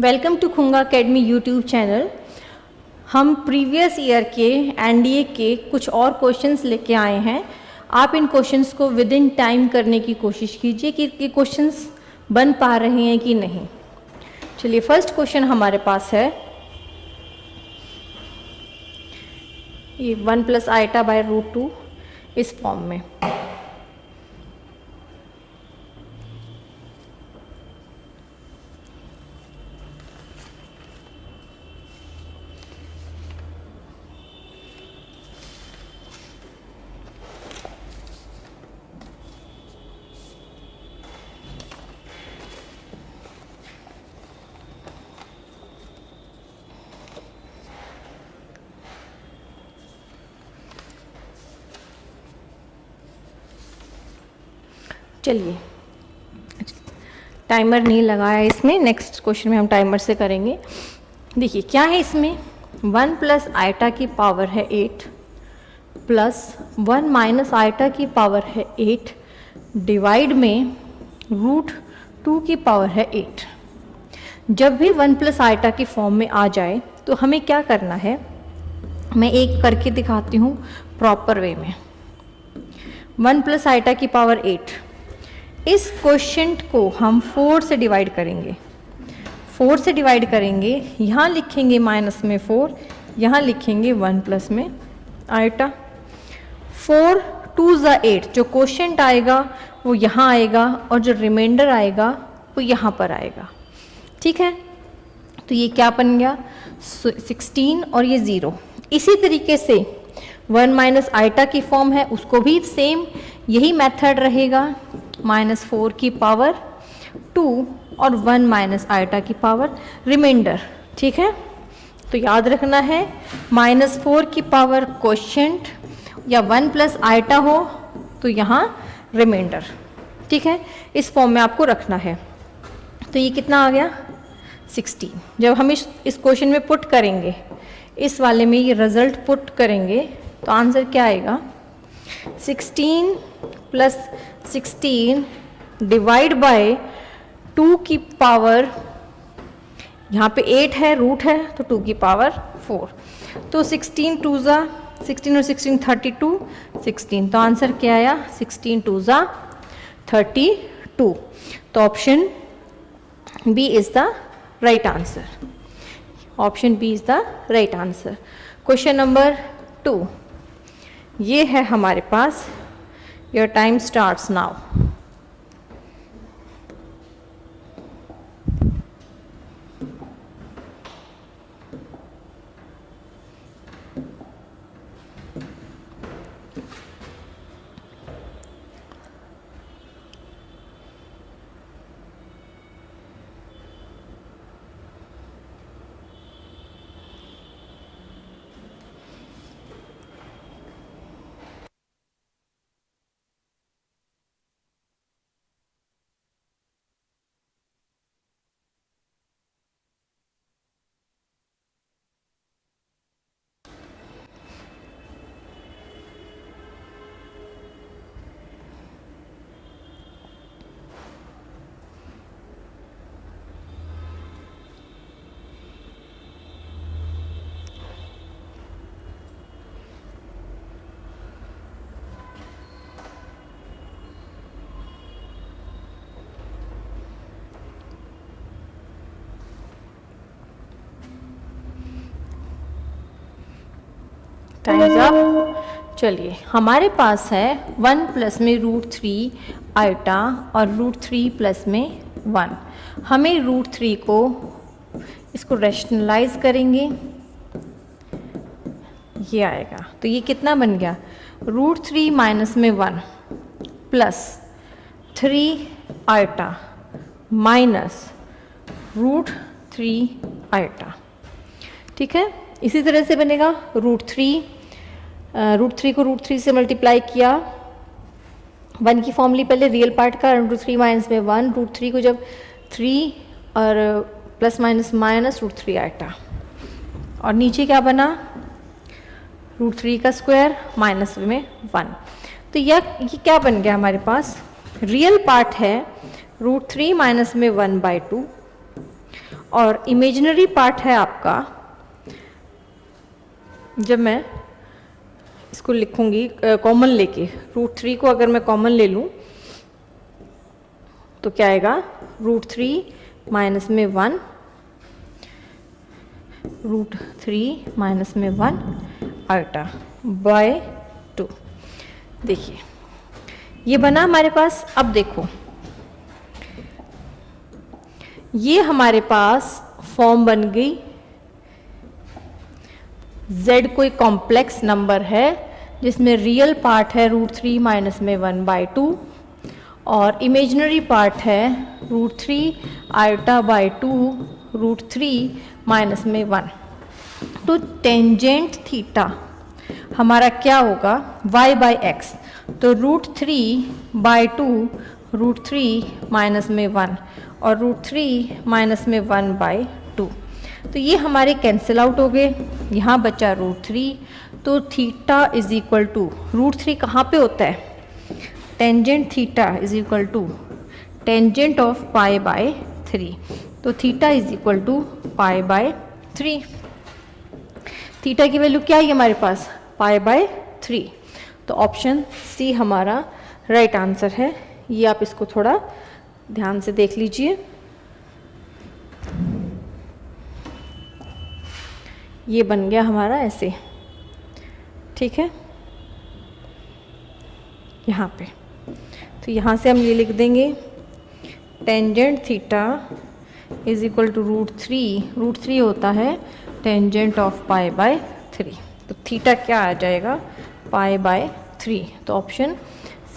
Welcome to Khunga academy YouTube channel. हम previous year के NDA के कुछ और क्वेश्चंस लेके आए हैं। आप इन क्वेश्चंस को विद इन टाइम करने की कोशिश कीजिए कि ये क्वेश्चंस बन पा रहे हैं कि नहीं। चलिए, फर्स्ट क्वेश्चन हमारे पास है ये 1 + i/√2 इस फॉर्म में। चलिए, टाइमर नहीं लगाया इसमें, नेक्स्ट क्वेश्चन में हम टाइमर से करेंगे। देखिए क्या है इसमें, 1 + i की पावर है 8 प्लस 1 - i की पावर है 8 डिवाइड में √2 की पावर है 8। जब भी 1 + i की फॉर्म में आ जाए तो हमें क्या करना है, मैं एक करके दिखाती हूँ प्रॉपर वे में। 1 + i की पावर 8, इस क्वोशिएंट को हम 4 से डिवाइड करेंगे। 4 से डिवाइड करेंगे, यहाँ लिखेंगे माइनस में 4, यहाँ लिखेंगे 1 प्लस में आइटा। 4 2 ज़ा 8, जो क्वोशिएंट आएगा वो यहाँ आएगा और जो रिमाइंडर आएगा वो यहाँ पर आएगा। ठीक है, तो ये क्या बन गया 16 और ये 0। इसी तरीके से 1 - i की फॉर्म है, उसको भी सेम यही मेथड रहेगा, -4 की पावर 2 और 1 - i की पावर रिमाइंडर। ठीक है, तो याद रखना है -4 की पावर क्वोशिएंट या 1 + i हो तो यहाँ रिमाइंडर। ठीक है, इस फॉर्म में आपको रखना है। तो ये कितना आ गया 16। जब हम इस क्वेश्चन में पुट करेंगे, इस वाले में ये रिजल्ट पुट करेंगे तो आंसर क्या आएगा, 16 + 16 डिवाइड बाय 2 की पावर, यहाँ पे 8 है, रूट है तो 2 की पावर 4। तो 16 2 ज़ा 16 और 16 32, 16। तो आंसर क्या आया 16 2 ज़ा 32। तो option B is the right answer. Option B is the right answer. Question number 2 ये है हमारे पास। Your time starts now. Time's up. चलिए, हमारे पास है 1 प्लस में √3 आइटा और √3 प्लस में 1। हमें √3 को इसको रैशनलाइज करेंगे, ये आएगा। तो ये कितना बन गया, √3 माइनस में 1 प्लस 3 आइटा माइनस √3 आइटा। ठीक है, इसी तरह से बनेगा √3 को √3 से मल्टीप्लाई किया, 1 की फॉर्म ली पहले रियल पार्ट का, √3 माइनस में 1, √3 को जब 3 और प्लस माइनस माइनस √3 आइटा, और नीचे क्या बना √3 का स्क्वायर माइनस में 1। तो ये क्या बन गया हमारे पास, रियल पार्ट है √3 माइनस में 1/2 और इमेजिनरी पार्ट है आपका, जब मैं इसको लिखूंगी कॉमन लेके, √3 को अगर मैं कॉमन ले लूँ तो क्या आएगा, √3 माइनस में 1, √3 माइनस में 1 आइटा बाय 2। देखिए ये बना हमारे पास। अब देखो ये हमारे पास फॉर्म बन गई, z कोई कॉम्प्लेक्स नंबर है जिसमें रियल पार्ट है √3 माइनस में 1/2 और इमेजिनरी पार्ट है √3 आइटा बाय 2 √3 माइनस में 1। तो टेंजेंट थीटा हमारा क्या होगा, y/x। तो √3/2 √3 माइनस में 1 और √3 माइनस में 1/2। तो ये हमारे कैंसिल आउट हो गए, यहाँ बचा √3। तो थीटा इज इक्वल टू √3 कहाँ पे होता है, tangent theta is equal to tangent of π/3। तो theta is equal to π/3। Theta की वैल्यू क्या है हमारे पास, π/3। तो ऑप्शन सी हमारा राइट आंसर है। ये आप इसको थोड़ा ध्यान से देख लीजिए। ये बन गया हमारा ऐसे, ठीक है, यहाँ पे। तो यहाँ से हम ये लिख देंगे tangent theta is equal to √3 होता है टेंजेंट ऑफ π/3। तो थीटा क्या आ जाएगा, π/3। तो ऑप्शन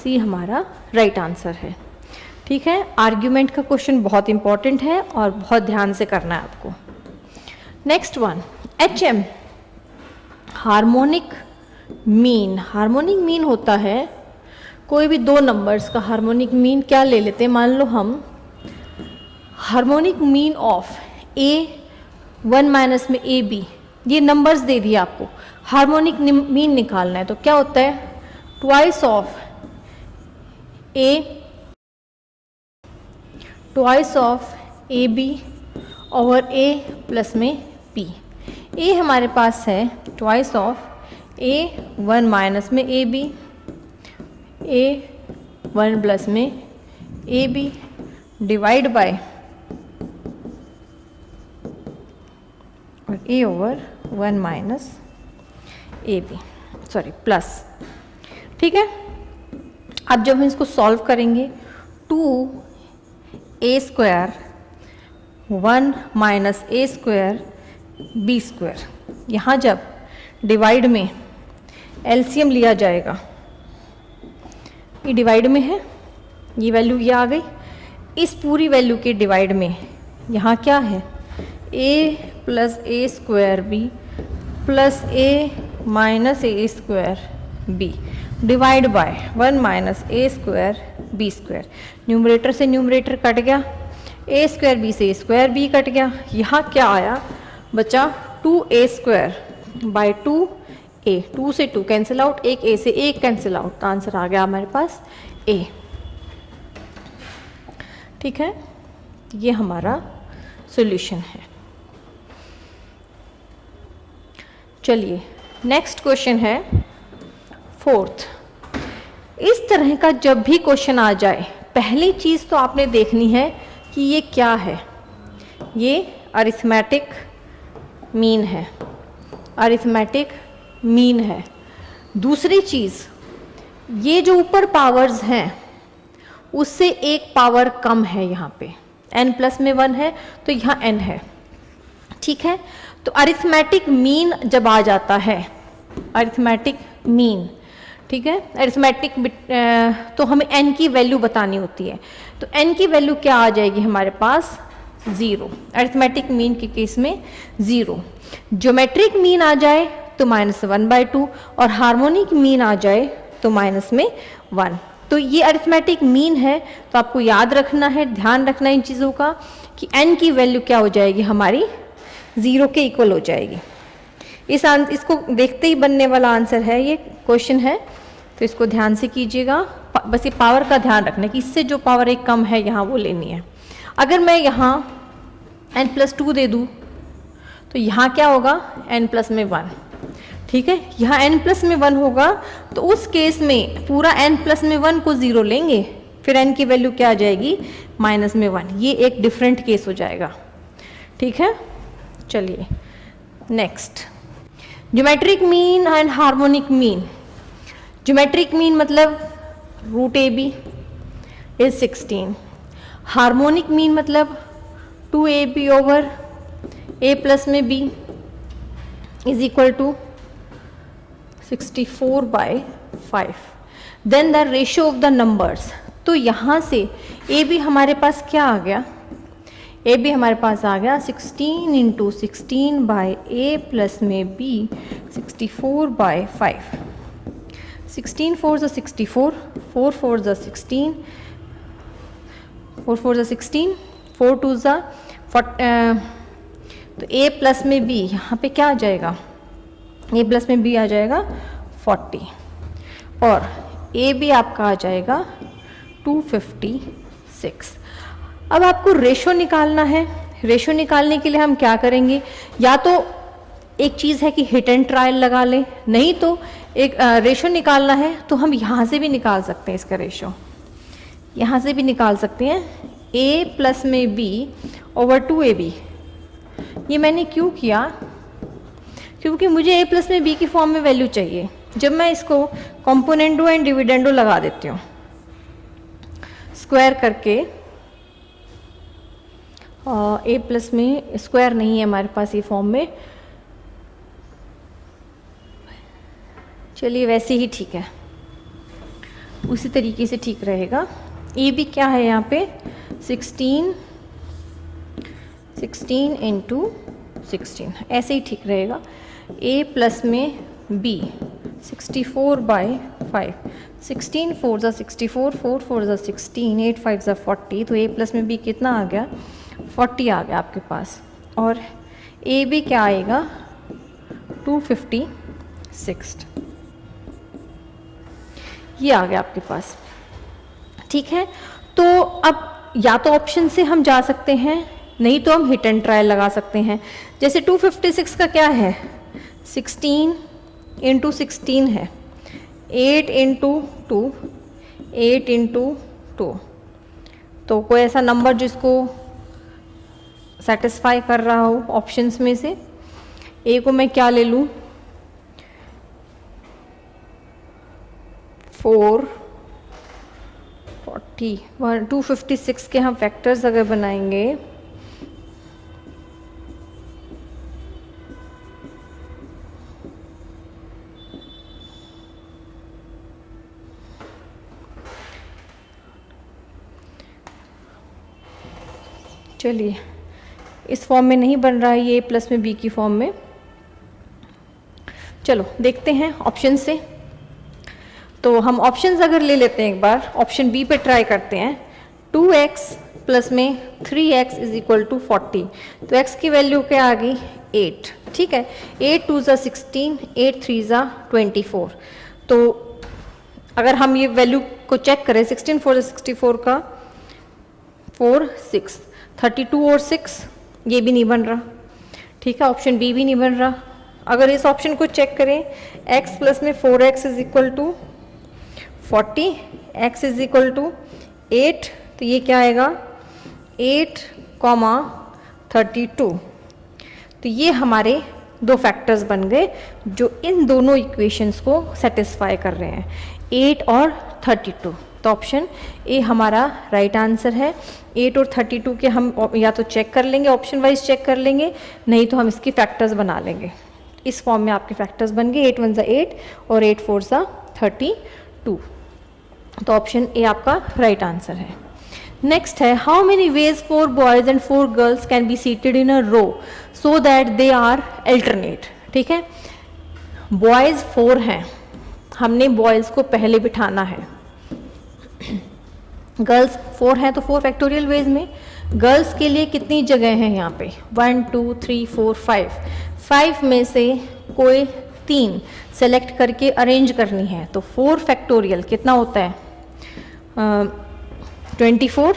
सी हमारा राइट आंसर है। ठीक है, आर्ग्यूमेंट का क्वेश्चन बहुत इंपॉर्टेंट है और बहुत ध्यान से करना है आपको। Next one, HM harmonic mean. Harmonic mean होता है कोई भी दो नंबर्स का हार्मोनिक मीन। क्या ले लेते हैं, मान लो हम harmonic mean of A1 minus में AB, ये नंबर्स दे दिए आपको, हार्मोनिक मीन निकालना है। तो क्या होता है, twice of AB over A plus में P। A हमारे पास है ट्वाइस ऑफ A1 माइनस में AB, A1 प्लस में AB डिवाइड बाय और A over 1 minus AB, sorry plus. ठीक है, अब जब हम इसको सॉल्व करेंगे 2A² 1 माइनस A² B², यहाँ जब डिवाइड में एलसीएम लिया जाएगा, ये डिवाइड में है, ये वैल्यू ये आ गई, इस पूरी वैल्यू के डिवाइड में यहाँ क्या है, A plus A² B plus A minus A² B divide by 1 minus A² B²। Numerator से न्यूमरेटर कट गया, A² B से A² B कट गया, यहाँ क्या आया, बचा 2A² बाय 2A, 2 से 2 कैंसिल आउट, एक A से एक कैंसिल आउट, तो आंसर आ गया हमारे पास A। ठीक है, ये हमारा सॉल्यूशन है। चलिए नेक्स्ट क्वेश्चन है 4th। इस तरह का जब भी क्वेश्चन आ जाए, पहली चीज़ तो आपने देखनी है कि ये क्या है। ये अरिथमेटिक मीन है, अरिथमेटिक मीन है। दूसरी चीज़, ये जो ऊपर पावर्स हैं उससे एक पावर कम है, यहाँ पे n प्लस में 1 है तो यहाँ n है। ठीक है, तो अरिथमेटिक मीन जब आ जाता है, अरिथमेटिक मीन, ठीक है, अरिथमेटिक तो हमें n की वैल्यू बतानी होती है। तो n की वैल्यू क्या आ जाएगी हमारे पास, 0। अरिथमेटिक मीन के केस में 0। ज्योमेट्रिक मीन आ जाए तो -1/2 और हार्मोनिक मीन आ जाए तो -1। तो ये अरिथमेटिक मीन है, तो आपको याद रखना है, ध्यान रखना है इन चीज़ों का कि n की वैल्यू क्या हो जाएगी हमारी, 0 के इक्वल हो जाएगी। इसको देखते ही बनने वाला आंसर है, ये क्वेश्चन है, तो इसको ध्यान से कीजिएगा। बस ये पावर का ध्यान रखना है कि इससे जो पावर एक कम है यहाँ वो लेनी है। अगर मैं यहाँ n+2 दे दूँ तो यहाँ क्या होगा n+1, ठीक है। यहाँ n+1 होगा तो उस केस में पूरा n+1 को 0 लेंगे, फिर n की वैल्यू क्या आ जाएगी -1। ये एक डिफरेंट केस हो जाएगा, ठीक है। चलिए next, geometric mean and harmonic mean. Geometric mean मतलब √AB इज 16, हार्मोनिक मीन मतलब 2AB ओवर A प्लस में B is equal to 64/5। Then the ratio of the numbers, तो यहाँ से AB हमारे पास क्या आ गया, AB हमारे पास आ गया 16 × 16/A प्लस में B 64/5। 16 4 = 64, 4 4 = 16, 4 4 = 16, 4 2 = तो A प्लस में B यहाँ पे क्या आ जाएगा, A प्लस में B आ जाएगा 40 और AB आपका आ जाएगा 256। अब आपको रेशो निकालना है। रेशो निकालने के लिए हम क्या करेंगे, या तो एक चीज़ है कि हिट एंड ट्रायल लगा लें, नहीं तो एक रेशो निकालना है तो हम यहाँ से भी निकाल सकते हैं इसका रेशो, यहाँ से भी निकाल सकते हैं। A प्लस में B ओवर 2AB। ये मैंने क्यों किया, क्योंकि मुझे A प्लस में B की फॉर्म में वैल्यू चाहिए। जब मैं इसको कॉम्पोनेंडो एंड डिविडेंडो लगा देती हूँ स्क्वायर करके, A प्लस में स्क्वायर नहीं है हमारे पास ये फॉर्म में, चलिए वैसे ही ठीक है, उसी तरीके से ठीक रहेगा। ए भी क्या है यहाँ पे 16 × 16, ऐसे ही ठीक रहेगा। A प्लस में B 64/5, 16 4 = 64, 4 4 = 16, 8 5 = 40, तो A प्लस में B कितना आ गया 40 आ गया आपके पास, और A B क्या आएगा 256, ये आ गया आपके पास, ठीक है। तो अब या तो ऑप्शन से हम जा सकते हैं, नहीं तो हम हिट एंड ट्रायल लगा सकते हैं। जैसे 256 का क्या है 16 × 16 है, 8 × 2 8 × 2, तो कोई ऐसा नंबर जिसको सेटिस्फाई कर रहा हो ऑप्शंस में से। ए को मैं क्या ले लूँ 4 40 256 के हम फैक्टर्स अगर बनाएंगे चलिए इस फॉर्म में नहीं बन रहा है ये A प्लस में B की फॉर्म में, चलो देखते हैं ऑप्शन से। तो हम ऑप्शंस अगर ले लेते हैं एक बार, ऑप्शन बी पे ट्राई करते हैं। 2x प्लस में 3x इज इक्वल टू 40, तो x की वैल्यू क्या आ गई 8, ठीक है। 8 2 = 16, 8 3 = 24। तो अगर हम ये वैल्यू को चेक करें 16 4 = 64 का 4 6, 32 और 6 ये भी नहीं बन रहा, ठीक है। ऑप्शन बी भी नहीं बन रहा। अगर इस ऑप्शन को चेक करें x प्लस में 4x is equal to 40, x is equal to 8, तो ये क्या आएगा 8, 32। तो ये हमारे दो फैक्टर्स बन गए जो इन दोनों इक्वेशंस को सेटिस्फाई कर रहे हैं, 8 और 32। तो ऑप्शन ए हमारा राइट आंसर है। 8 और 32 के हम या तो चेक कर लेंगे, ऑप्शन वाइज चेक कर लेंगे, नहीं तो हम इसकी फैक्टर्स बना लेंगे। इस फॉर्म में आपके फैक्टर्स बन गए, 8 1 = 8 और 8 4 = 32। तो ऑप्शन ए आपका राइट आंसर है। नेक्स्ट है how many ways 4 boys and 4 girls can be seated in a row so that they are alternate, ठीक है। बॉयज 4 हैं, हमने बॉयज को पहले बिठाना है, गर्ल्स 4 हैं तो 4 फैक्टोरियल वेज में। गर्ल्स के लिए कितनी जगह हैं यहाँ पे 1 2 3 4 5 में से कोई 3 सेलेक्ट करके अरेंज करनी है, तो 4 फैक्टोरियल कितना होता है 24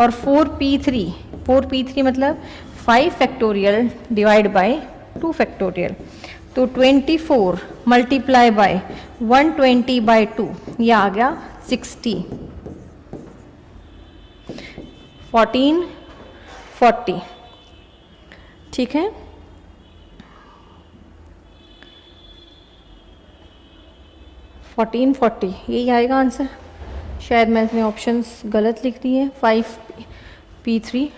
और 4p3 4p3 मतलब 5 फैक्टोरियल डिवाइड बाय 2 फैक्टोरियल, तो 24 मल्टीप्लाई बाय 120 बाय 2, ये आ गया 60, 1440, ठीक है। फोर्टीन 40 यही आएगा आंसर। शायद मैं इसमें ऑप्शंस गलत लिख दी है। 5p3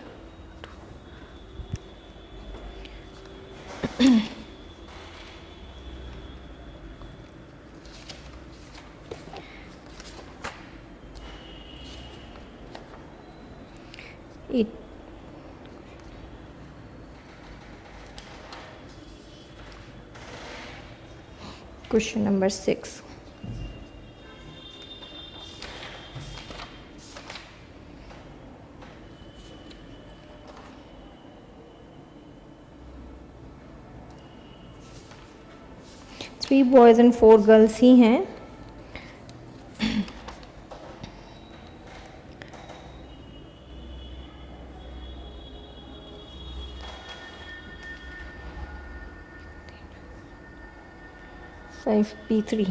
question number 6। Three boys and 4 girls ही हैं। फाइव p3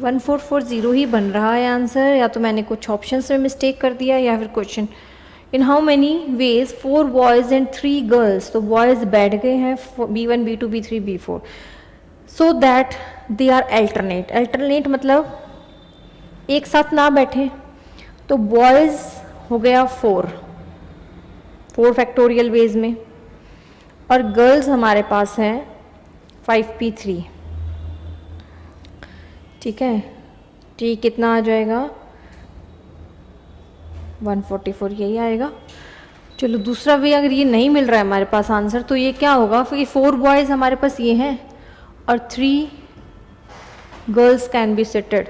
1440 ही बन रहा है आंसर, या तो मैंने कुछ ऑप्शंस में मिस्टेक कर दिया या फिर question. In how many ways 4 boys and 3 girls, तो बॉयज़ बैठ गए हैं b1 b2 b3 b4, so that they are alternate. Alternate मतलब एक साथ ना बैठे, तो बॉयज़ हो गया 4 फैक्टोरियल वेज में, और गर्ल्स हमारे पास हैं 5p3, ठीक है। टी कितना आ जाएगा 144, यही आएगा। चलो दूसरा वे, अगर ये नहीं मिल रहा है हमारे पास आंसर, तो ये क्या होगा, फिर 4 बॉयज़ हमारे पास ये हैं और 3 girls can be seated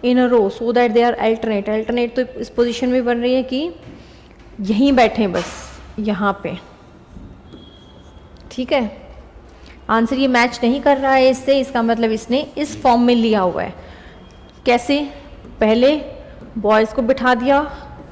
in a row so that they are alternate. Alternate तो इस पोजीशन में बन रही है कि यहीं बैठे बस यहाँ पे, ठीक है। आंसर ये मैच नहीं कर रहा है इससे, इसका मतलब इसने इस फॉर्म में लिया हुआ है। कैसे, पहले बॉयज़ को बिठा दिया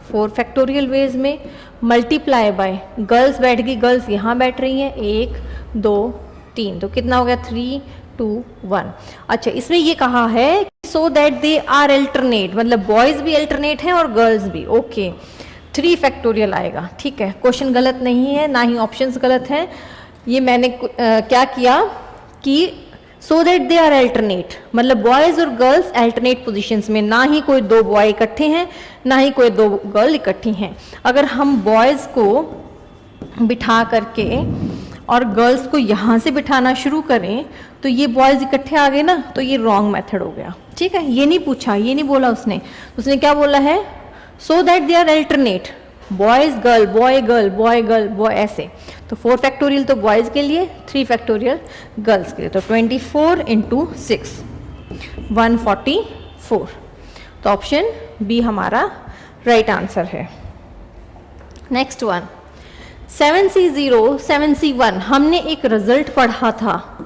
4 फैक्टोरियल वेज में, मल्टीप्लाई बाय गर्ल्स बैठ गई, गर्ल्स यहाँ बैठ रही हैं 1 2 3, तो कितना हो गया 3 2 1। अच्छा, इसमें ये कहा है so that they are alternate, मतलब बॉयज़ भी अल्टरनेट हैं और गर्ल्स भी, ओके। 3 फैक्टोरियल आएगा, ठीक है। क्वेश्चन गलत नहीं है, ना ही ऑप्शंस गलत हैं। ये मैंने क्या किया कि so that they are alternate, मतलब बॉयज़ और गर्ल्स अल्टरनेट पोजीशंस में, ना ही कोई 2 बॉय इकट्ठे हैं ना ही कोई 2 गर्ल इकट्ठी हैं। अगर हम बॉयज़ को बिठा करके और गर्ल्स को यहाँ से बिठाना शुरू करें तो ये बॉयज़ इकट्ठे आ गए ना, तो ये रॉन्ग मेथड हो गया, ठीक है। ये नहीं पूछा, ये नहीं बोला उसने क्या बोला है, so that they are alternate, boys girl boy girl boy girl boy, ऐसे। तो 4 फैक्टोरियल तो बॉयज़ के लिए, 3 फैक्टोरियल गर्ल्स के लिए, तो 24 × 6 144। तो ऑप्शन बी हमारा राइट आंसर है। नेक्स्ट वन, 7C0 7C1, हमने एक रिजल्ट पढ़ा था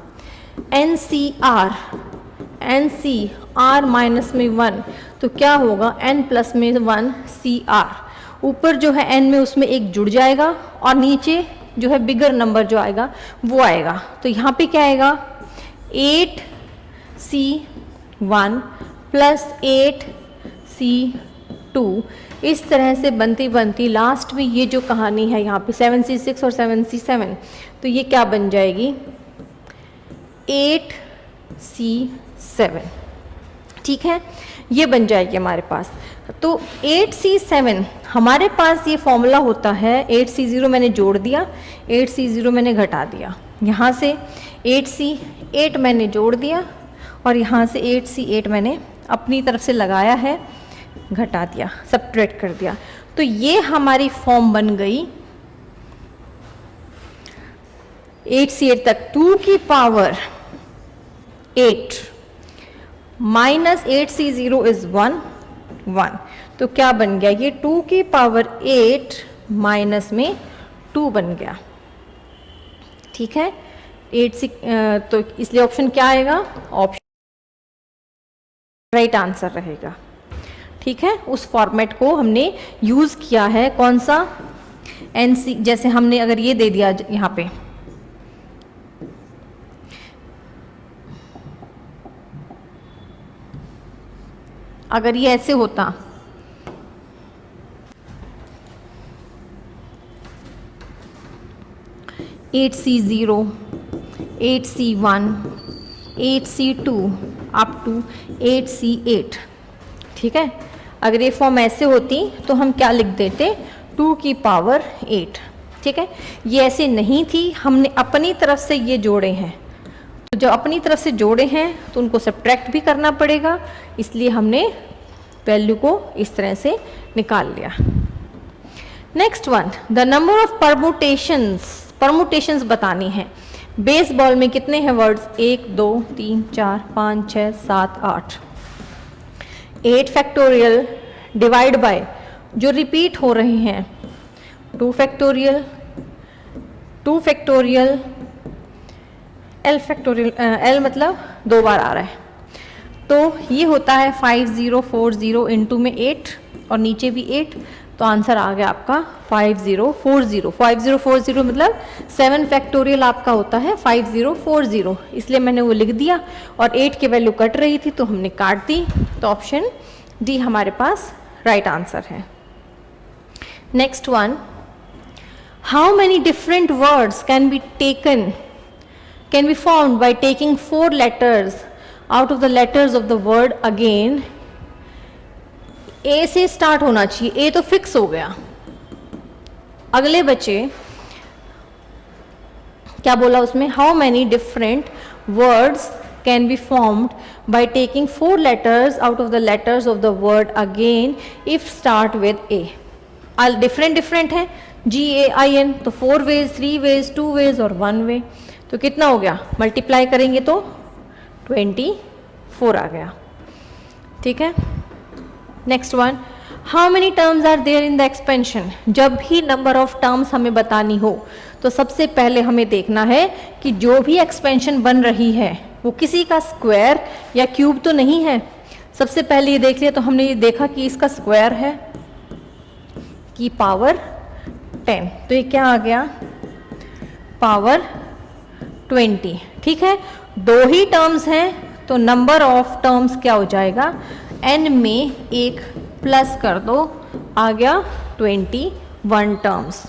NCR माइनस में 1, तो क्या होगा n प्लस में 1 CR, ऊपर जो है n में उसमें एक जुड़ जाएगा और नीचे जो है बिगर नंबर जो आएगा वो आएगा। तो यहाँ पे क्या आएगा 8C1 प्लस 8C2, इस तरह से बनती बनती लास्ट में ये जो कहानी है यहाँ पे 7C6 और 7C7, तो ये क्या बन जाएगी 8C7, ठीक है। ये बन जाएगी हमारे पास। तो 8C7 हमारे पास ये फॉर्मूला होता है, 8C0 मैंने जोड़ दिया, 8C0 मैंने घटा दिया, यहाँ से 8C8 मैंने जोड़ दिया और यहाँ से 8C8 मैंने अपनी तरफ से लगाया है, घटा दिया, सब्ट्रैक्ट कर दिया। तो ये हमारी फॉर्म बन गई 8C8 तक 2 की पावर 8 माइनस 8C0 इज 1 1, तो क्या बन गया ये 2 की पावर 8 माइनस में 2 बन गया, ठीक है। 8 तो इसलिए ऑप्शन क्या आएगा, ऑप्शन राइट आंसर रहेगा। ठीक है, उस फॉर्मेट को हमने यूज़ किया है। कौन सा? NC। जैसे हमने अगर ये दे दिया यहाँ पे, अगर ये ऐसे होता, eight C0, 8C1, 8C2 up to 8C8। ठीक है, अगर ये फॉर्म ऐसे होती तो हम क्या लिख देते? 2 की पावर 8। ठीक है, ये ऐसे नहीं थी, हमने अपनी तरफ से ये जोड़े हैं, तो जब अपनी तरफ से जोड़े हैं तो उनको सब्ट्रैक्ट भी करना पड़ेगा, इसलिए हमने वैल्यू को इस तरह से निकाल लिया। Next one, the number of permutations बतानी है। बेसबॉल में कितने हैं वर्ड्स? 1 2 3 4 5 6 7 8। 8 फैक्टोरियल डिवाइड बाय जो रिपीट हो रहे हैं 2 factorial, 2 factorial, L factorial, L मतलब 2 बार आ रहा है, तो ये होता है 5040 इंटू में 8 और नीचे भी 8, तो आंसर आ गया आपका 5040। 5040 मतलब 7 फैक्टोरियल आपका होता है 5040, इसलिए मैंने वो लिख दिया और 8 की वैल्यू कट रही थी तो हमने काट दी, तो ऑप्शन डी हमारे पास राइट आंसर है। Next one, how many different words can be formed by taking 4 letters out of the letters of the word again? ए से स्टार्ट होना चाहिए, ए तो फिक्स हो गया। अगले बचे क्या बोला उसमें? How many different words can be formed by taking 4 letters out of the letters of the word again if start with A. Different है, GAIN, तो 4 ways, 3 ways, 2 ways और 1 way, तो कितना हो गया? मल्टीप्लाई करेंगे तो 24 आ गया। ठीक है, next one, how many terms are there in the expansion? जब भी नंबर ऑफ टर्म्स हमें बतानी हो तो सबसे पहले हमें देखना है कि जो भी एक्सपेंशन बन रही है वो किसी का स्क्वायर या क्यूब तो नहीं है। सबसे पहले ये देख लिया, तो हमने ये देखा कि इसका स्क्वायर है की पावर 10, तो ये क्या आ गया? पावर 20। ठीक है, 2 ही टर्म्स हैं तो नंबर ऑफ टर्म्स क्या हो जाएगा? n में एक प्लस कर दो, आ गया 21 टर्म्स।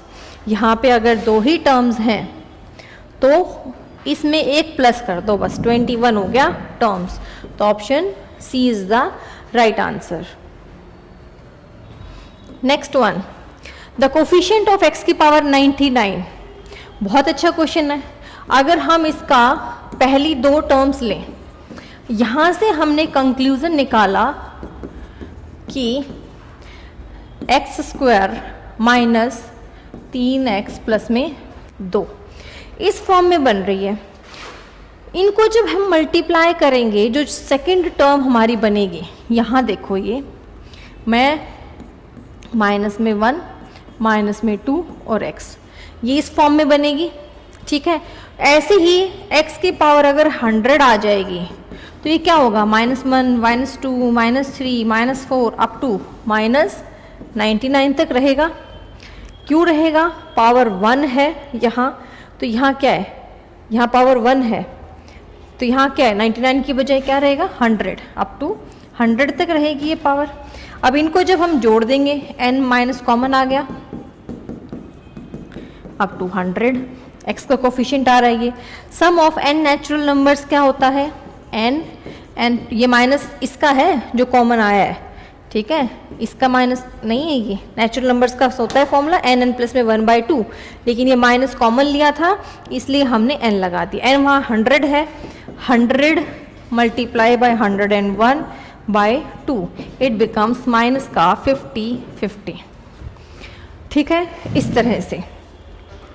यहाँ पे अगर 2 ही टर्म्स हैं तो इसमें एक प्लस कर दो, बस 21 हो गया टर्म्स, तो option C is the right answer. Next one, the coefficient of x की पावर 99। बहुत अच्छा क्वेश्चन है। अगर हम इसका पहली 2 टर्म्स लें, यहाँ से हमने कंक्लूजन निकाला कि x² माइनस 3x प्लस में 2 इस फॉर्म में बन रही है। इनको जब हम मल्टीप्लाई करेंगे, जो सेकंड टर्म हमारी बनेगी, यहाँ देखो, ये मैं माइनस में 1, माइनस में 2 और x, ये इस फॉर्म में बनेगी। ठीक है, ऐसे ही x की पावर अगर 100 आ जाएगी तो ये क्या होगा? -1, -2, -3, -4 अप टू -99 तक रहेगा। क्यों रहेगा? पावर 1 है यहाँ, तो यहाँ क्या है? यहाँ पावर 1 है, तो यहाँ क्या है? 99 की बजाय क्या रहेगा? 100, अप टू 100 तक रहेगी ये पावर। अब इनको जब हम जोड़ देंगे, n माइनस कॉमन आ गया, अप टू 100, x का कोफिशिएंट आ रहा है ये। सम ऑफ n नेचुरल नंबर्स क्या होता है? n ये माइनस इसका है जो कॉमन आया है। ठीक है, इसका माइनस नहीं है, ये नेचुरल नंबर्स का होता है फॉर्मूला n प्लस में 1/2, लेकिन ये माइनस कॉमन लिया था इसलिए हमने n लगा दिया। n वहाँ 100 है, 100 multiply by 101/2, it becomes minus का 50। ठीक है, इस तरह से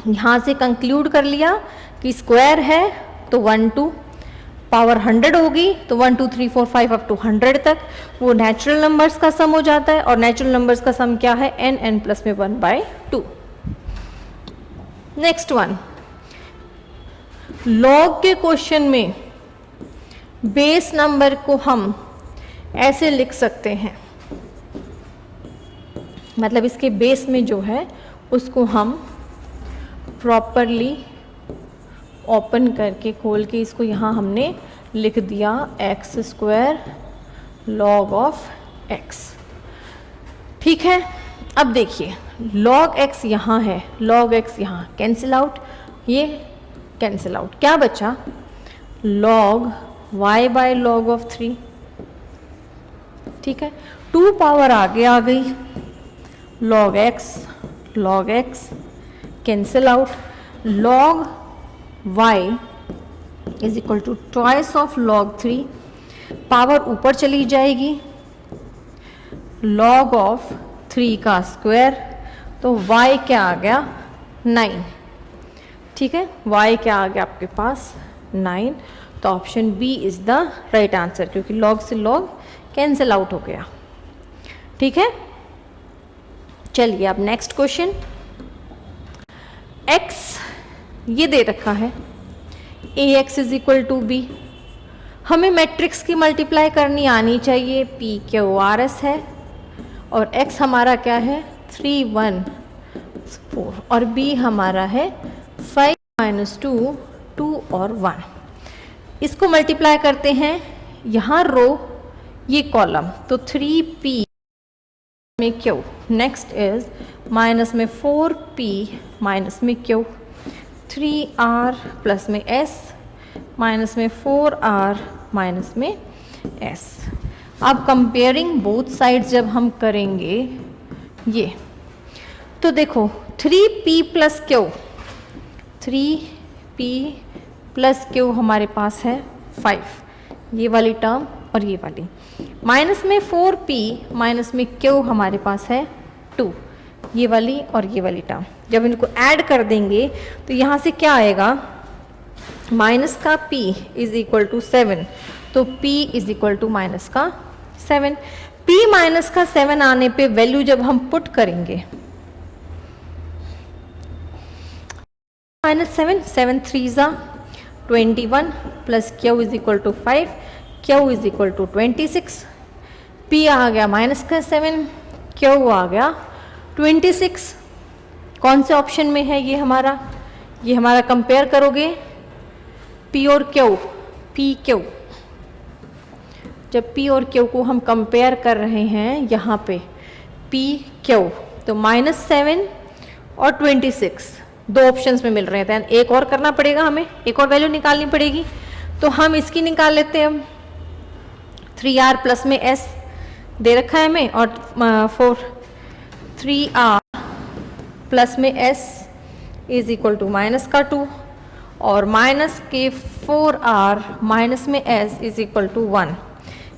यहाँ से कंक्लूड कर लिया कि स्क्वायर है तो 1 2 पावर 100 होगी, तो 1 2 3 4 5 अप टू 100 तक वो नेचुरल नंबर्स का सम हो जाता है। और नेचुरल नंबर्स का सम क्या है? n प्लस में 1/2। नेक्स्ट वन, लॉग के क्वेश्चन में बेस नंबर को हम ऐसे लिख सकते हैं, मतलब इसके बेस में जो है उसको हम प्रॉपरली ओपन करके खोल के इसको यहाँ हमने लिख दिया x square log of x. ठीक है, अब देखिए लॉग एक्स यहाँ है, लॉग एक्स यहाँ कैंसिल आउट, ये कैंसिल आउट, क्या बचा log y by log of 3। ठीक है, 2 पावर आगे आ गई, log x cancel out, log y is equal to twice of log 3, power ऊपर चली जाएगी, लॉग ऑफ 3 का स्क्वायर, तो y क्या आ गया 9। ठीक है, y क्या आ गया आपके पास 9, तो option B is the right answer, क्योंकि लॉग से लॉग कैंसिल आउट हो गया। ठीक है, चलिए अब नेक्स्ट क्वेश्चन, x ये दे रखा है ax is equal to B, हमें मैट्रिक्स की मल्टीप्लाई करनी आनी चाहिए, पी क्यू आर एस है और x हमारा क्या है 3 1 4 और b हमारा है 5 माइनस 2 2 और 1। इसको मल्टीप्लाई करते हैं, यहाँ रो ये कॉलम, तो 3p में q, नेक्स्ट इज माइनस में 4p माइनस में q, 3r प्लस में s माइनस में 4r माइनस में s। अब कंपेयरिंग बोथ साइड्स जब हम करेंगे ये, तो देखो 3p plus q, 3p plus q हमारे पास है 5, ये वाली टर्म और ये वाली, माइनस में 4p माइनस में q हमारे पास है 2, ये वाली और ये वाली टर्म। जब इनको ऐड कर देंगे तो यहाँ से क्या आएगा, माइनस का p इज इक्वल टू 7, तो p is equal to minus का 7। p माइनस का 7 आने पे वैल्यू जब हम पुट करेंगे, माइनस 7 7 3 ज़ा 21 plus q is equal to 5, q is equal to 26, p आ गया माइनस का 7, q आ गया 26। कौन से ऑप्शन में है ये हमारा कंपेयर करोगे p और q, p q, जब p और q को हम कंपेयर कर रहे हैं यहाँ पे p q, तो माइनस 7 और 26 दो ऑप्शंस में मिल रहे हैं, तो एक और करना पड़ेगा, हमें एक और वैल्यू निकालनी पड़ेगी, तो हम इसकी निकाल लेते हैं। 3r प्लस में s दे रखा है हमें और 3r प्लस में s is equal to minus का 2 और माइनस के 4r माइनस में s इज इक्वल टू 1,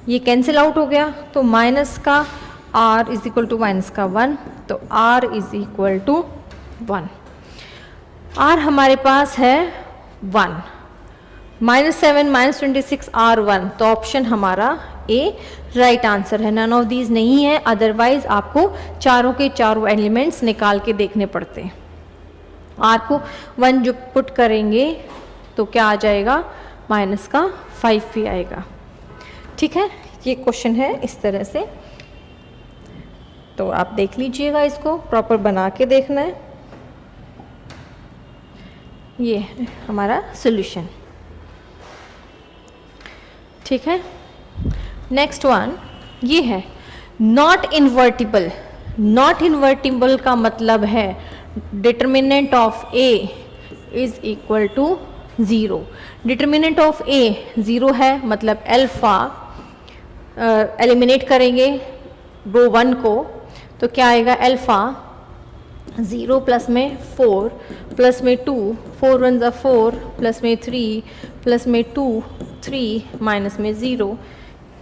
ये कैंसिल आउट हो गया, तो माइनस का r is equal to minus का 1, तो r is equal to 1, r हमारे पास है 1, माइनस 7 माइनस 26 r1, तो ऑप्शन हमारा ए राइट आंसर है। नन ऑफ दीज नहीं है, अदरवाइज आपको चारों के चारों एलिमेंट्स निकाल के देखने पड़ते हैं। r को 1 जो पुट करेंगे तो क्या आ जाएगा, माइनस का 5 भी आएगा। ठीक है, ये क्वेश्चन है इस तरह से, तो आप देख लीजिएगा, इसको प्रॉपर बना के देखना है। ये है हमारा सॉल्यूशन। ठीक है, नेक्स्ट वन ये है नॉट इन्वर्टिबल। नॉट इन्वर्टिबल का मतलब है determinant of A is equal to 0। Determinant of A 0 है, मतलब अल्फा एलिमिनेट करेंगे रो 1 को, तो क्या आएगा, अल्फा 0 प्लस में 4 प्लस में 2, 4 1 ज़ा 4 प्लस में 3 प्लस में 2 3 माइनस में 0,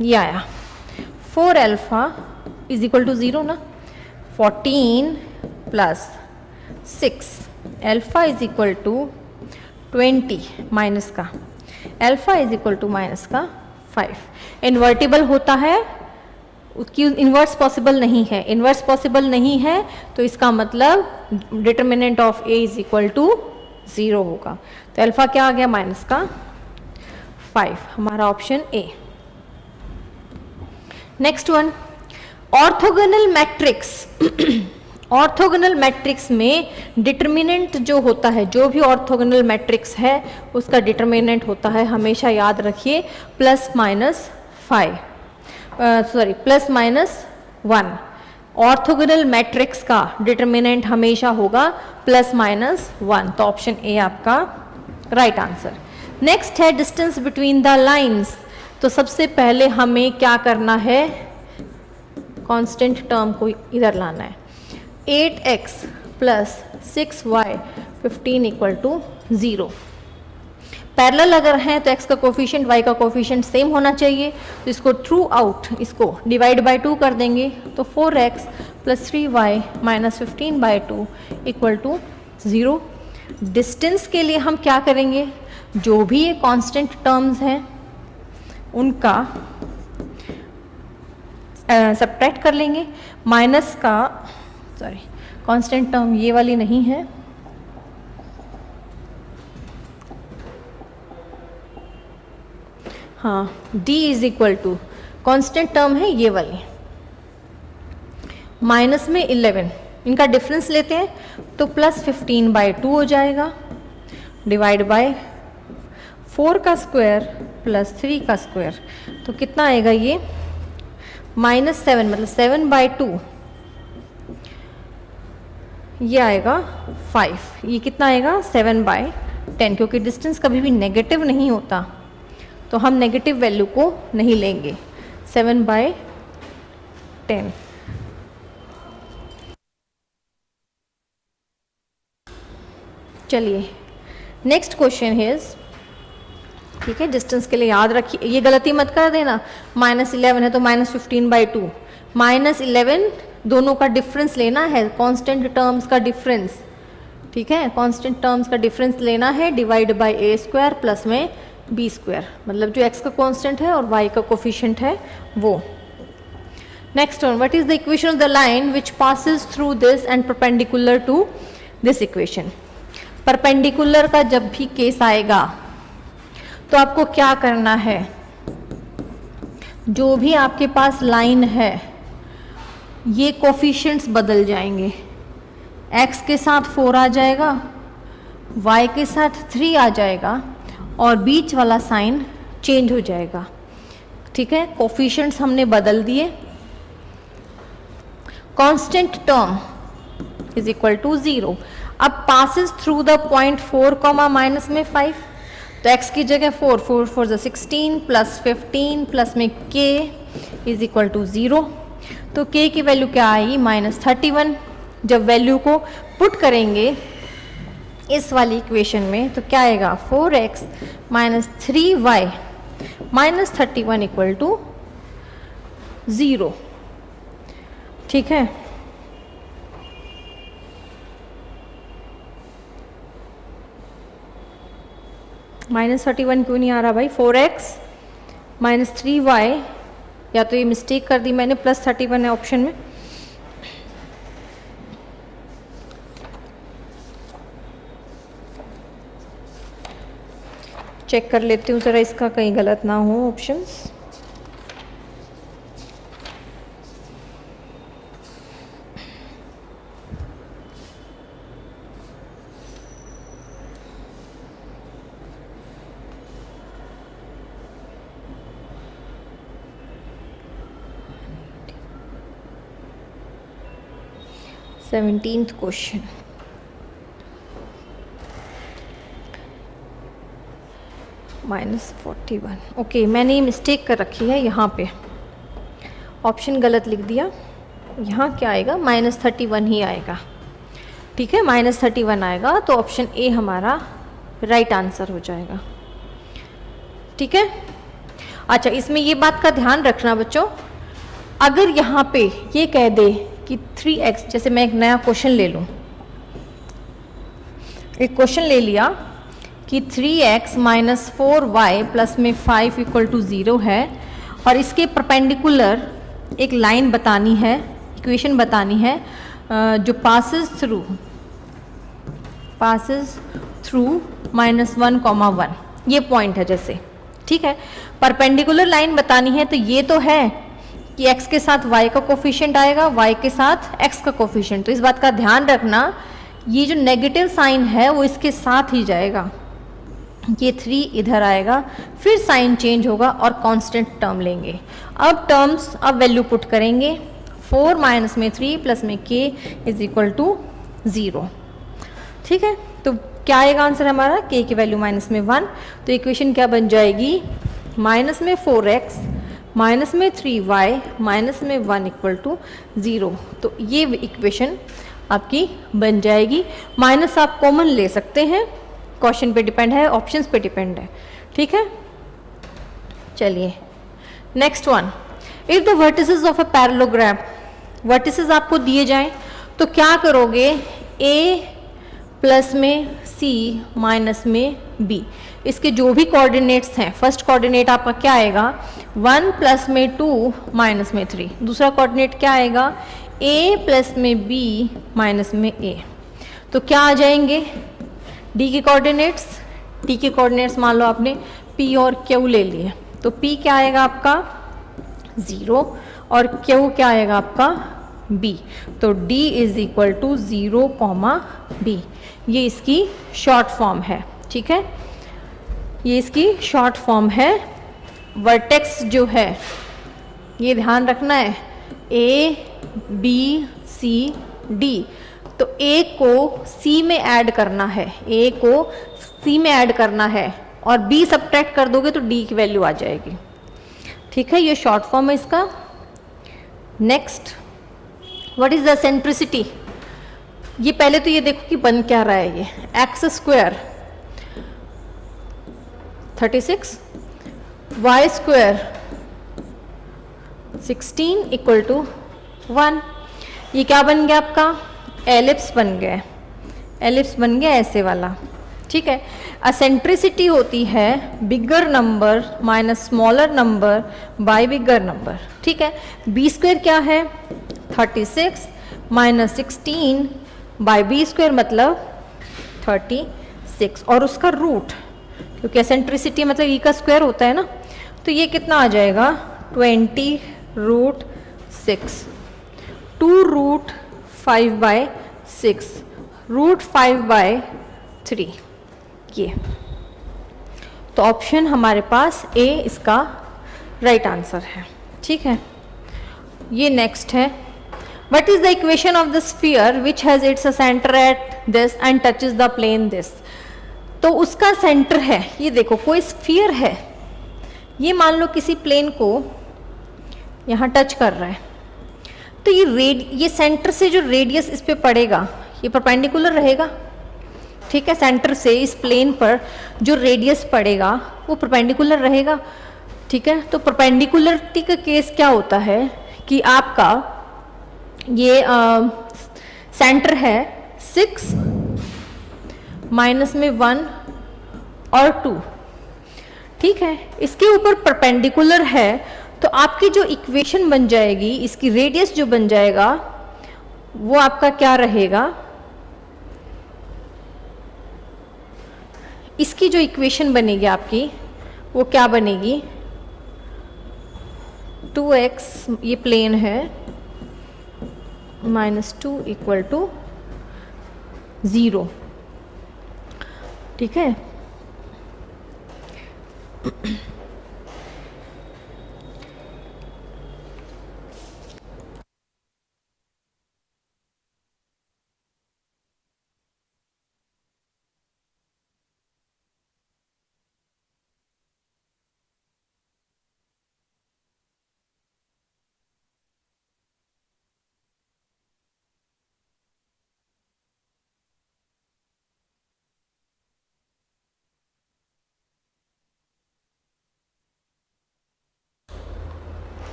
ये आया 4 अल्फा इज इक्वल टू 0 ना, 14 plus 6 alpha is equal to 20 minus का alpha is equal to minus का 5। इन्वर्टिबल होता है, उसकी इन्वर्स पॉसिबल नहीं है, इन्वर्स पॉसिबल नहीं है तो इसका मतलब determinant of A is equal to 0 होगा। तो अल्फा क्या आ गया, माइनस का 5, हमारा option A. Next one, orthogonal matrix. Orthogonal matrix में डिटर्मिनेंट जो होता है, जो भी ऑर्थोगोनल मैट्रिक्स है उसका डिटर्मिनेंट होता है, हमेशा याद रखिए, प्लस माइनस 1। ऑर्थोगोनल मैट्रिक्स का डिटर्मिनेंट हमेशा होगा प्लस माइनस 1, तो ऑप्शन ए आपका राइट आंसर। नेक्स्ट है डिस्टेंस बिटवीन द लाइंस। तो सबसे पहले हमें क्या करना है, कांस्टेंट टर्म को इधर लाना है। 8x plus 6y 15 equal to 0। Parallel अगर हैं तो x का कोफिशिएंट y का कोफिशिएंट सेम होना चाहिए, तो इसको थ्रू आउट इसको डिवाइड बाय 2 कर देंगे, तो 4x plus 3y minus 15 by 2 equal to 0। Distance के लिए हम क्या करेंगे, जो भी ये कांस्टेंट टर्म्स हैं उनका सब्ट्रैक्ट कर लेंगे। माइनस का कांस्टेंट टर्म ये वाली नहीं है, हाँ, d is equal to constant term है ये वाली, माइनस में 11, इनका डिफरेंस लेते हैं तो प्लस 15 बाई 2 हो जाएगा, डिवाइड बाय 4 का स्क्वायर प्लस 3 का स्क्वायर, तो कितना आएगा ये माइनस 7, मतलब 7 बाई 2, ये आएगा 5, ये कितना आएगा 7 बाई 10, क्योंकि डिस्टेंस कभी भी नेगेटिव नहीं होता तो हम नेगेटिव वैल्यू को नहीं लेंगे। 7 बाई 10। चलिए नेक्स्ट क्वेश्चन इज, ठीक है, डिस्टेंस के लिए याद रखिए, ये गलती मत कर देना, माइनस 11 है तो माइनस 15 बाई 2, माइनस 11 दोनों का डिफरेंस लेना है, कांस्टेंट टर्म्स का डिफरेंस, ठीक है, कांस्टेंट टर्म्स का डिफरेंस लेना है, divide by A square plus में बी स्क्वायर, मतलब जो एक्स का कांस्टेंट है और वाई का कोफिशिएंट है वो। Next one, what is the equation of the line which passes through this and perpendicular to this equation. Perpendicular का जब भी केस आएगा तो आपको क्या करना है, जो भी आपके पास लाइन है ये कोफिशिएंट्स बदल जाएंगे, x के साथ 4 आ जाएगा, y के साथ 3 आ जाएगा और बीच वाला साइन चेंज हो जाएगा, ठीक है, कोफिशिएंट्स हमने बदल दिए। Constant term is equal to 0। अब passes through the point 4 comma minus में 5, तो x की जगह 4 4 16 प्लस 15 प्लस में k इज इक्वल टू 0, तो k की वैल्यू क्या आएगी माइनस 31। जब वैल्यू को पुट करेंगे इस वाली इक्वेशन में तो क्या आएगा 4x minus 3y minus 31 equal to 0, ठीक है। माइनस 31 क्यों नहीं आ रहा भाई, 4x माइनस 3y, या तो ये मिस्टेक कर दी मैंने, प्लस 31 है ऑप्शन में। चेक कर लेती हूँ ज़रा इसका कहीं गलत ना हो ऑप्शंस। सेवनटीन्थ क्वेश्चन, -41, ओके, मैंने ये मिस्टेक कर रखी है, यहाँ पे ऑप्शन गलत लिख दिया, यहाँ क्या आएगा -31 ही आएगा, ठीक है, -31 आएगा, तो ऑप्शन ए हमारा राइट आंसर हो जाएगा, ठीक है। अच्छा, इसमें ये बात का ध्यान रखना बच्चों, अगर यहाँ पे ये कह दे कि 3x, जैसे मैं एक नया क्वेश्चन ले लूँ, एक क्वेश्चन ले लिया कि 3x माइनस 4y प्लस में 5 इक्वल टू 0 है और इसके परपेंडिकुलर एक लाइन बतानी है, इक्वेशन बतानी है जो पासिस थ्रू -1, ये पॉइंट है जैसे, ठीक है। परपेंडिकुलर लाइन बतानी है तो ये तो है कि x के साथ y का कोफिशिएंट आएगा, y के साथ x का कोफिशिएंट। तो इस बात का ध्यान रखना, ये जो नेगेटिव साइन है वो इसके साथ ही जाएगा, ये 3 इधर आएगा, फिर साइन चेंज होगा और कांस्टेंट टर्म लेंगे। अब टर्म्स, अब वैल्यू पुट करेंगे, 4 माइनस में 3 प्लस में k इज इक्वल टू 0। ठीक है, तो क्या आएगा आंसर हमारा, k की वैल्यू माइनस में 1। तो इक्वेशन क्या बन जाएगी, माइनस में 4x माइनस में 3y माइनस में 1 इक्वल टू 0। तो ये इक्वेशन आपकी बन जाएगी। माइनस आप कॉमन ले सकते हैं, क्वेश्चन पे डिपेंड है, ऑप्शंस पे डिपेंड है। ठीक है, चलिए next one, if the vertices of a parallelogram, vertices आपको दिए जाएं तो क्या करोगे, a प्लस में c माइनस में b, इसके जो भी कोऑर्डिनेट्स हैं, फर्स्ट कोऑर्डिनेट आपका क्या आएगा, 1 प्लस में 2 माइनस में 3, दूसरा कोऑर्डिनेट क्या आएगा, a प्लस में b माइनस में a। तो क्या आ जाएंगे d के कोऑर्डिनेट्स, t के कोऑर्डिनेट्स मान लो आपने p और q ले लिए, तो p क्या आएगा आपका 0 और q क्या आएगा आपका b। तो d is equal to 0, b, ये इसकी शॉर्ट फॉर्म है। ठीक है, ये इसकी शॉर्ट फॉर्म है। वर्टेक्स जो है ये ध्यान रखना है, a b c d, तो a को c में ऐड करना है, a को c में ऐड करना है और b सब्ट्रैक्ट कर दोगे तो d की वैल्यू आ जाएगी। ठीक है, ये शॉर्ट फॉर्म है इसका। Next, what is the centricity, ये पहले तो ये देखो कि बन क्या रहा है, ये x square 36 y square 16 equal to 1। ये क्या बन गया आपका, एलिप्स बन गया, एलिप्स बन गया ऐसे वाला। ठीक है, असेंट्रिसिटी होती है bigger number minus smaller number by bigger number. ठीक है, बी स्क्वायर क्या है 36 माइनस 16 बाय बी स्क्वायर मतलब 36 और उसका रूट, क्योंकि एसेंट्रिसिटी मतलब ई का स्क्वायर होता है ना, तो ये कितना आ जाएगा 20 root 6, 2 root 5 by 6 root 5 by 3। ये तो ऑप्शन हमारे पास ए इसका राइट आंसर है। ठीक है, ये नेक्स्ट है, what is the equation of the sphere which has its centre at this and touches the plane this. तो उसका सेंटर है, ये देखो कोई स्फीयर है, ये मान लो किसी प्लेन को यहाँ टच कर रहा है, तो ये सेंटर से जो रेडियस इस पे पड़ेगा ये परपेंडिकुलर रहेगा। ठीक है, सेंटर से इस प्लेन पर जो रेडियस पड़ेगा वो परपेंडिकुलर रहेगा। ठीक है, तो परपेंडिकुलरिटी का केस क्या होता है कि आपका ये सेंटर है 6 माइनस में 1 और 2। ठीक है, इसके ऊपर परपेंडिकुलर है, तो आपकी जो इक्वेशन बन जाएगी, इसकी रेडियस जो बन जाएगा वो आपका क्या रहेगा, इसकी जो इक्वेशन बनेगी आपकी वो क्या बनेगी, 2x ये प्लेन है -2 इक्वल टू 0। ठीक है,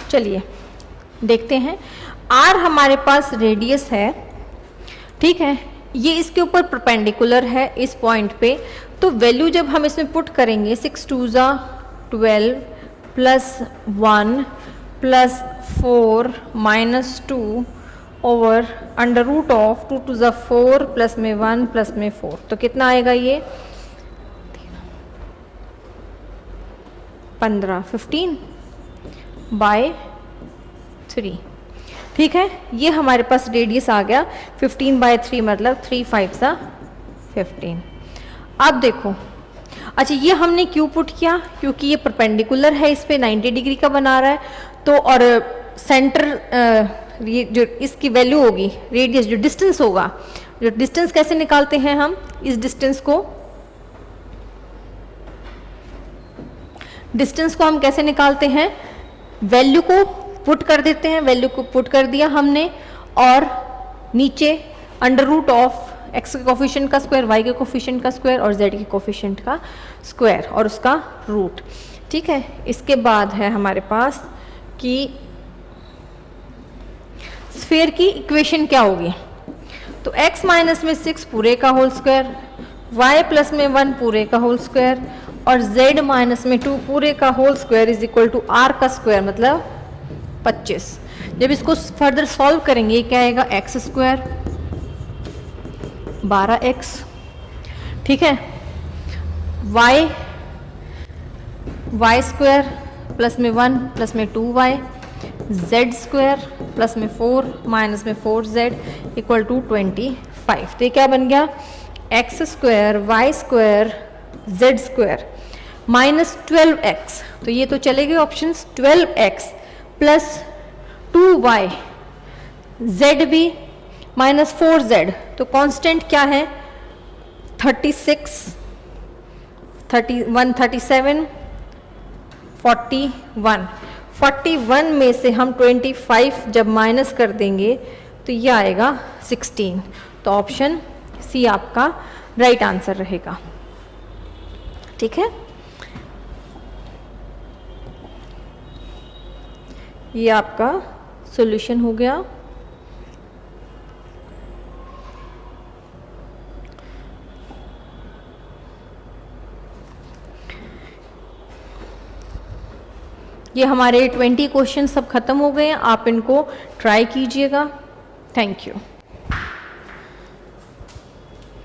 चलिए देखते हैं। आर हमारे पास रेडियस है, ठीक है, ये इसके ऊपर परपेंडिकुलर है इस पॉइंट पे, तो वैल्यू जब हम इसमें पुट करेंगे 6 2 ज़ा 12 plus 1 plus 4 minus 2 over under root of 2 to ज़ 4 प्लस में 1 प्लस में 4, तो कितना आएगा ये 15 बाय 3। ठीक है, ये हमारे पास रेडियस आ गया 15 बाय 3 मतलब 3 5 सा 15। अब देखो, अच्छा ये हमने क्यों पुट किया, क्योंकि ये परपेंडिकुलर है इस पे 90 डिग्री का बना रहा है, तो और सेंटर ये जो इसकी वैल्यू होगी रेडियस, जो डिस्टेंस होगा, जो डिस्टेंस कैसे निकालते हैं हम, इस डिस्टेंस को हम कैसे निकालते हैं, वैल्यू को पुट कर देते हैं, वैल्यू को पुट कर दिया हमने, और नीचे अंडर रूट ऑफ x के कोफिशिएंट का स्क्वायर, y के कोफिशिएंट का स्क्वायर और z के कोफिशिएंट का स्क्वायर और उसका रूट। ठीक है, इसके बाद है हमारे पास कि स्फीयर की इक्वेशन क्या होगी, तो x माइनस में 6 पूरे का होल स्क्वायर, y प्लस में 1 पूरे का होल स्क्वायर और z माइनस में 2 पूरे का whole square is equal to r का स्क्वायर मतलब 25। जब इसको फर्दर सॉल्व करेंगे क्या आएगा, एक्स स्क्वायर 12x, ठीक है, y स्क्वायर प्लस में 1 प्लस में 2y, z स्क्वायर प्लस में 4 माइनस में 4z इक्वल टू 25। तो ये क्या बन गया, x square y square z square minus 12x, तो ये तो चले गए options, 12x plus 2y, z भी माइनस 4z, तो कांस्टेंट क्या है 36, 31, 37, 41 में से हम 25 जब माइनस कर देंगे तो ये आएगा 16। तो ऑप्शन सी आपका राइट आंसर रहेगा। ठीक है, ये आपका सॉल्यूशन हो गया। ये हमारे 20 क्वेश्चन सब खत्म हो गए हैं, आप इनको ट्राई कीजिएगा। Thank you.